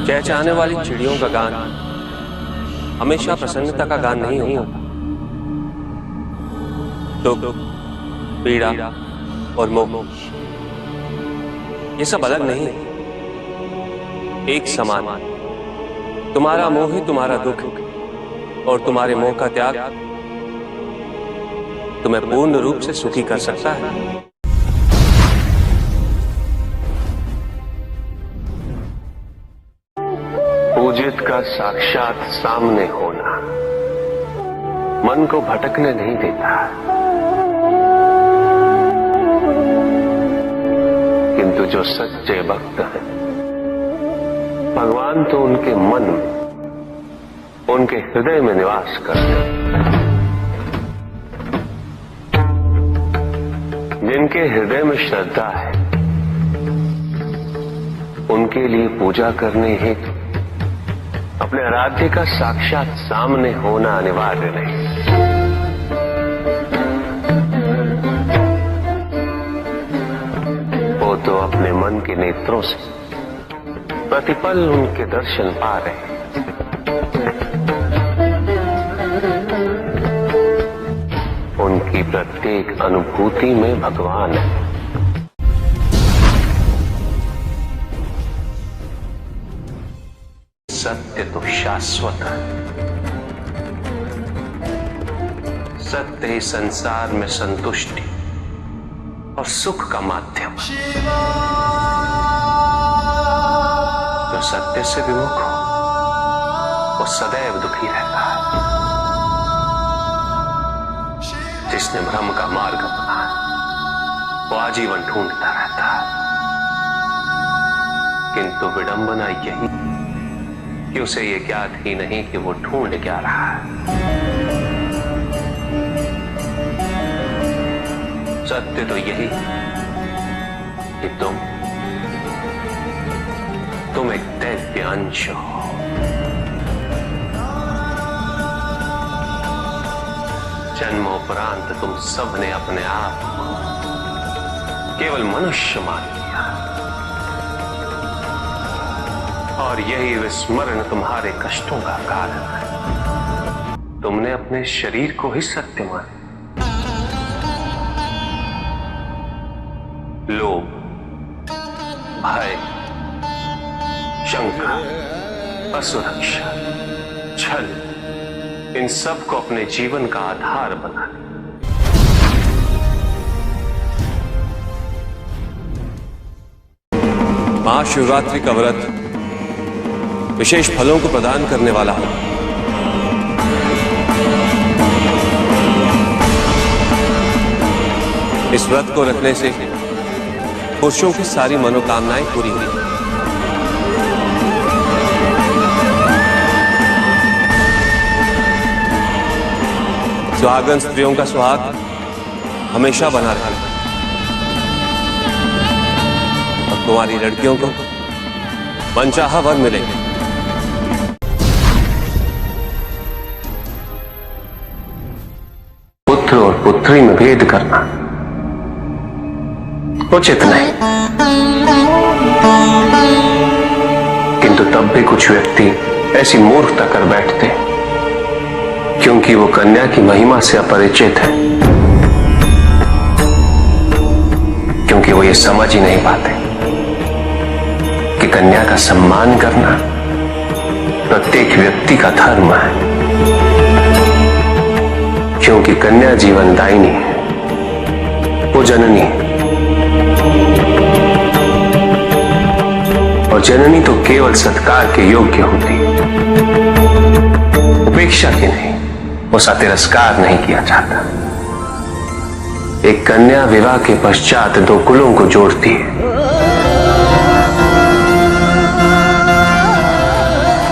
चहचहाने वाली चिड़ियों का गान हमेशा प्रसन्नता का गान नहीं होता। दुख, पीड़ा और मोह ये सब अलग नहीं, एक समान। तुम्हारा मोह ही तुम्हारा दुख और तुम्हारे मोह का त्याग तुम्हें पूर्ण रूप से सुखी कर सकता है। पूजित का साक्षात सामने होना मन को भटकने नहीं देता, किंतु जो सच्चे भक्त हैं भगवान तो उनके मन में, उनके हृदय में निवास करते हैं। जिनके हृदय में श्रद्धा है उनके लिए पूजा करने हेतु अपने आराध्य का साक्षात सामने होना अनिवार्य नहीं। वो तो अपने मन के नेत्रों से प्रतिपल उनके दर्शन पा रहे हैं। उनकी प्रत्येक अनुभूति में भगवान है। सत्य तो शाश्वत है, सत्य ही संसार में संतुष्टि और सुख का माध्यम है। जो सत्य से विमुख हो वो सदैव दुखी रहता है। जिसने भ्रम का मार्ग अपना वो आजीवन ढूंढता रहता है, किंतु विडंबना यही कि उसे ये ज्ञात ही नहीं कि वो ढूंढ क्या रहा है। सत्य तो यही कि तुम एक दैव्य अंश हो। जन्मोपरांत तुम सबने अपने आप को केवल मनुष्य मान लिया और यही विस्मरण तुम्हारे कष्टों का कारण है। तुमने अपने शरीर को ही सत्य माना। लोभ, भय, शंका, असुरक्षा, छल इन सब को अपने जीवन का आधार बना लिया। महाशिवरात्रि का व्रत विशेष फलों को प्रदान करने वाला है। इस व्रत को रखने से पुरुषों की सारी मनोकामनाएं पूरी हुई। सुहागन स्त्रियों का सुहाग हमेशा बना रहेगा और तुम्हारी लड़कियों को मनचाहा वर मिलेंगे। पुत्र और पुत्री में भेद करना उचित नहीं, किंतु तब भी कुछ व्यक्ति ऐसी मूर्खता कर बैठते क्योंकि वो कन्या की महिमा से अपरिचित है, क्योंकि वो ये समझ ही नहीं पाते कि कन्या का सम्मान करना प्रत्येक व्यक्ति का धर्म है, क्योंकि कन्या जीवनदायिनी है, वो जननी है और जननी तो केवल सत्कार के योग्य होती है, उपेक्षा की नहीं। उसका तिरस्कार नहीं किया जाता। एक कन्या विवाह के पश्चात दो कुलों को जोड़ती है।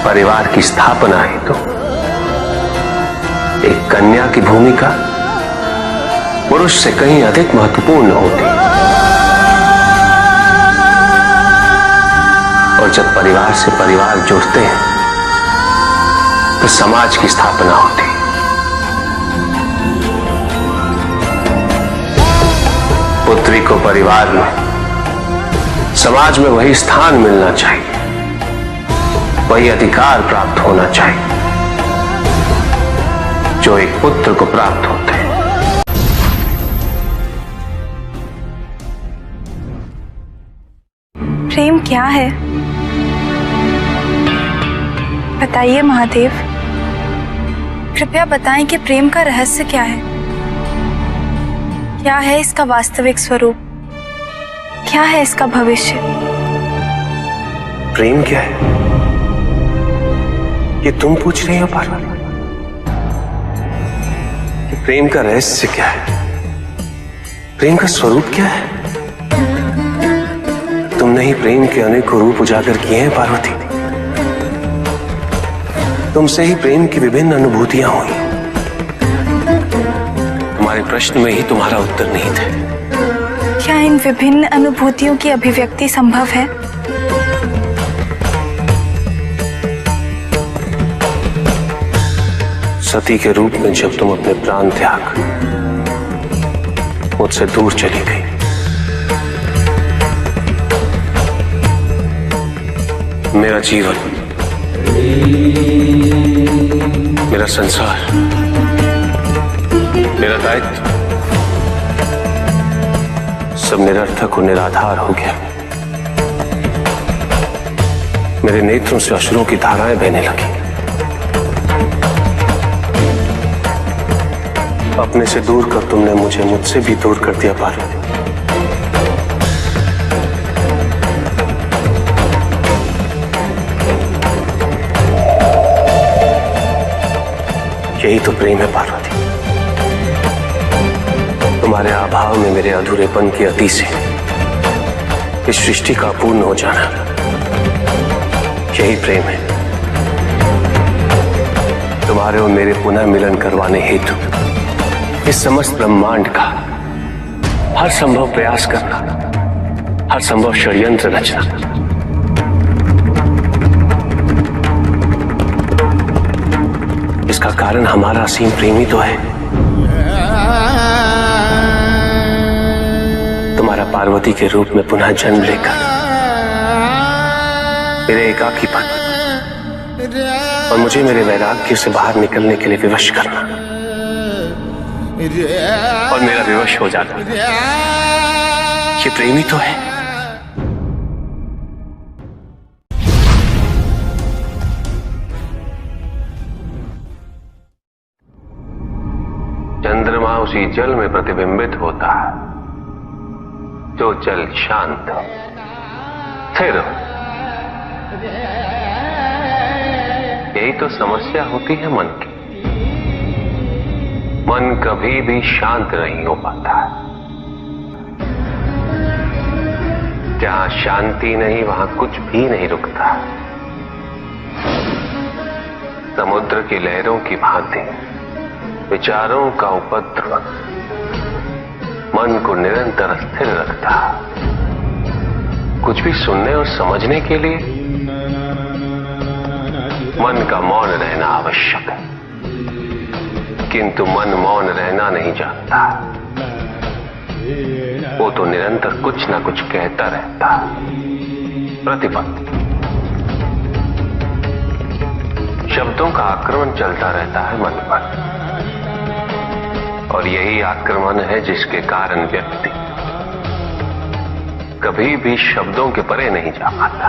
परिवार की स्थापना है तो एक कन्या की भूमिका पुरुष से कहीं अधिक महत्वपूर्ण होती है। और जब परिवार से परिवार जुड़ते हैं तो समाज की स्थापना होती है। पुत्री को परिवार में, समाज में वही स्थान मिलना चाहिए वही अधिकार प्राप्त होना चाहिए जो एक पुत्र को प्राप्त होते हैं। प्रेम क्या है? बताइए महादेव, कृपया बताएं कि प्रेम का रहस्य क्या है? क्या है इसका वास्तविक स्वरूप? क्या है इसका भविष्य? प्रेम क्या है ये तुम पूछ रही हो पार्वती? प्रेम का रहस्य क्या है? प्रेम का स्वरूप क्या है? तुमने ही प्रेम के अनेकों रूप उजागर किए हैं पार्वती। तुमसे ही प्रेम की विभिन्न अनुभूतियां हुई। तुम्हारे प्रश्न में ही तुम्हारा उत्तर निहित है। क्या इन विभिन्न अनुभूतियों की अभिव्यक्ति संभव है? सती के रूप में जब तुम अपने प्राण त्याग मुझसे दूर चली गई, मेरा जीवन, मेरा संसार, मेरा दायित्व सब निरर्थक और निराधार हो गया। मेरे नेत्रों से अश्रुओं की धाराएं बहने लगी। अपने से दूर कर तुमने मुझे मुझसे भी दूर कर दिया पार्वती। यही तो प्रेम है पार्वती। तुम्हारे अभाव में मेरे अधूरेपन की अति से इस सृष्टि का पूर्ण हो जाना, यही प्रेम है। तुम्हारे और मेरे पुनः मिलन करवाने हेतु इस समस्त ब्रह्मांड का हर संभव प्रयास करना, हर संभव षड्यंत्र रचना। इसका कारण हमारा असीम प्रेम ही तो है। तुम्हारा पार्वती के रूप में पुनः जन्म लेकर मेरे एकाकीपन और मुझे मेरे वैराग्य से बाहर निकलने के लिए विवश करना और मेरा विवश हो जाना, ये प्रेम ही तो है। चंद्रमा उसी जल में प्रतिबिंबित होता है जो जल शांत स्थिर। यही तो समस्या होती है मन की। मन कभी भी शांत नहीं हो पाता है। जहां शांति नहीं वहां कुछ भी नहीं रुकता। समुद्र की लहरों की भांति विचारों का उपद्रव मन को निरंतर स्थिर रखता। कुछ भी सुनने और समझने के लिए मन का मौन रहना आवश्यक है, किंतु मन मौन रहना नहीं जानता। वो तो निरंतर कुछ ना कुछ कहता रहता। प्रतिपद शब्दों का आक्रमण चलता रहता है मन पर, और यही आक्रमण है जिसके कारण व्यक्ति कभी भी शब्दों के परे नहीं जा पाता।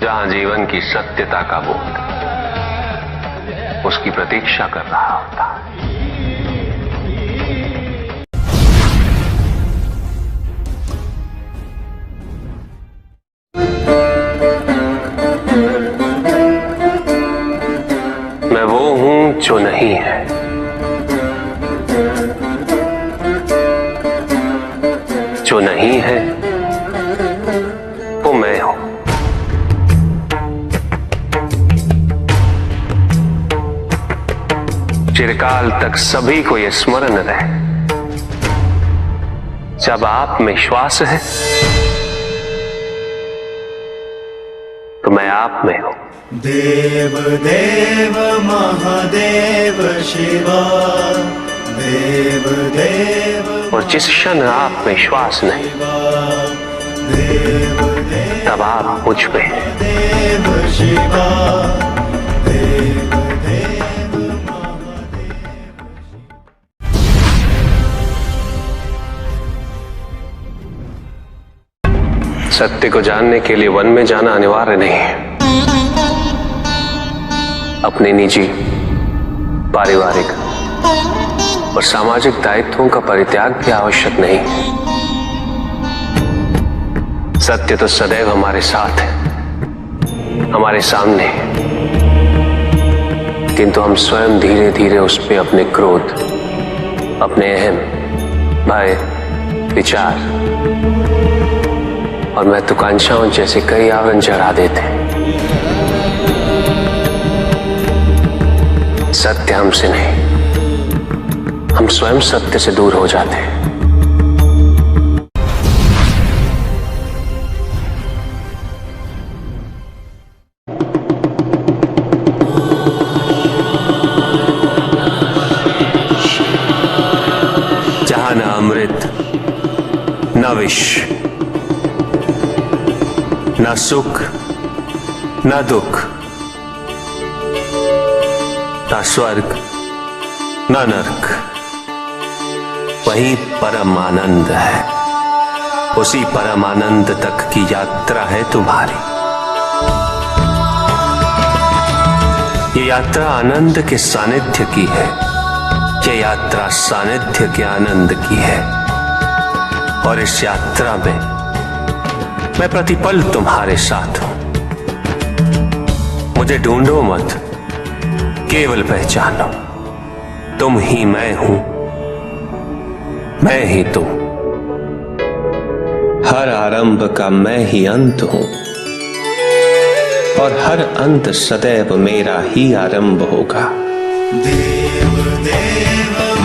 जहां जीवन की सत्यता का बोध उसकी प्रतीक्षा कर रहा होता। मैं वो हूं जो नहीं है, जो नहीं है वो मैं हूं। चिरकाल तक सभी को यह स्मरण रहे, जब आप में श्वास है तो मैं आप में हूं। देव देव महादेव शिवा, देव देव। और जिस क्षण आप में श्वास नहीं, तब आप मुझ पे। देव शिवा देव सत्य को जानने के लिए वन में जाना अनिवार्य नहीं है। अपने निजी, पारिवारिक और सामाजिक दायित्वों का परित्याग भी आवश्यक नहीं है। सत्य तो सदैव हमारे साथ है, हमारे सामने है, किंतु हम स्वयं धीरे धीरे उस पे अपने क्रोध, अपने अहम, भय, विचार और महत्वाकांक्षाओं जैसे कई आवरण चढ़ा देते हैं। सत्य हमसे नहीं, हम स्वयं सत्य से दूर हो जाते हैं। जहां न अमृत, न विष, न सुख, न दुख, न स्वर्ग, न नरक, वही परम आनंद है। उसी परम आनंद तक की यात्रा है तुम्हारी। ये यात्रा आनंद के सानिध्य की है। ये यात्रा सानिध्य के आनंद की है। और इस यात्रा में मैं प्रतिपल तुम्हारे साथ हूं। मुझे ढूंढो मत, केवल पहचानो, तुम ही मैं हूं, मैं ही तुम। हर आरंभ का मैं ही अंत हूं और हर अंत सदैव मेरा ही आरंभ होगा। देव देव